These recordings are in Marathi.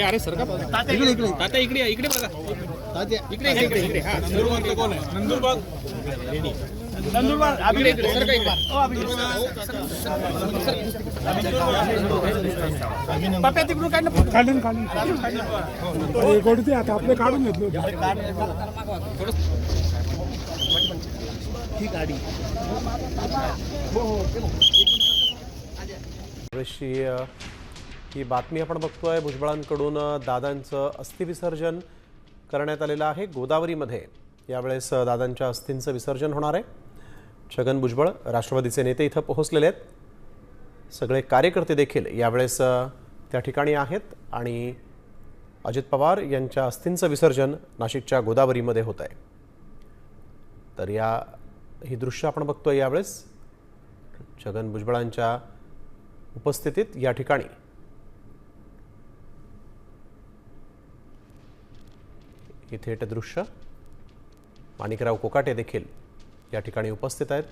अरे सर का तात्या इकडे इकडे बघा तात्या इकडे इकडे हा नंदुरबाग कोण आहे नंदुरबाग इकडे सर का इकडे पप्या तिकडून काढून गोडते आता आपले काढून घेतलो ही गाडी ही बातमी आपण बघतोय भुजबळांकडून दादांचं अस्थिविसर्जन करण्यात आलेलं आहे गोदावरीमध्ये। यावेळेस दादांच्या अस्थींचं विसर्जन होणार आहे। छगन भुजबळ राष्ट्रवादीचे नेते इथं पोहोचलेले आहेत। सगळे कार्यकर्ते देखील यावेळेस त्या ठिकाणी आहेत आणि अजित पवार यांच्या अस्थींचं विसर्जन नाशिकच्या गोदावरीमध्ये होत आहे। तर ही दृश्य आपण बघतोय यावेळेस छगन भुजबळांच्या उपस्थितीत या ठिकाणी हे थेट दृश्य। माणिकराव कोकाटे देखील या ठिकाणी उपस्थित आहेत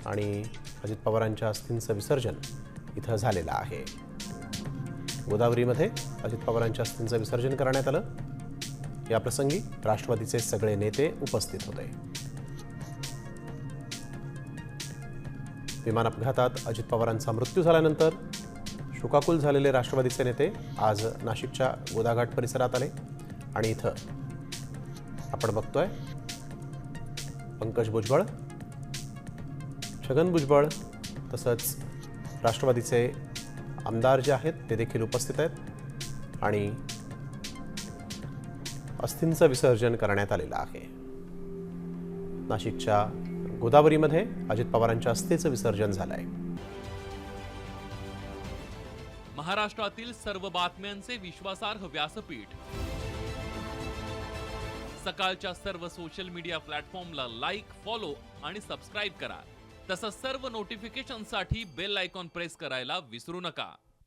आणि अजित पवारांच्या अस्थींचं विसर्जन इथं झालेलं आहे। गोदावरीमध्ये अजित पवारांच्या अस्थींचं विसर्जन करण्यात आलं। या प्रसंगी राष्ट्रवादीचे सगळे नेते उपस्थित होते। विमान अपघातात अजित पवारांचा मृत्यू झाल्यानंतर शोकाकुल झालेले राष्ट्रवादीचे नेते आज नाशिकच्या गोदाघाट परिसरात आले आणि इथं आपण बघतोय पंकज भुजबळ, छगन भुजबळ तसंच राष्ट्रवादीचे आमदार जे आहेत ते देखील उपस्थित आहेत आणि अस्थींचं विसर्जन करण्यात आलेलं आहे। नाशिकच्या गोदावरीमध्ये अजित पवारांच्या अस्थीचं विसर्जन झालंय। महाराष्ट्रातील सर्व बातम्यांचे विश्वासार्ह व्यासपीठ सकाळच्या सर्व सोशल मीडिया प्लॅटफॉर्मला लाईक, फॉलो आणि सबस्क्राईब करा। तसंच सर्व नोटिफिकेशनसाठी बेल आयकॉन प्रेस करायला विसरू नका।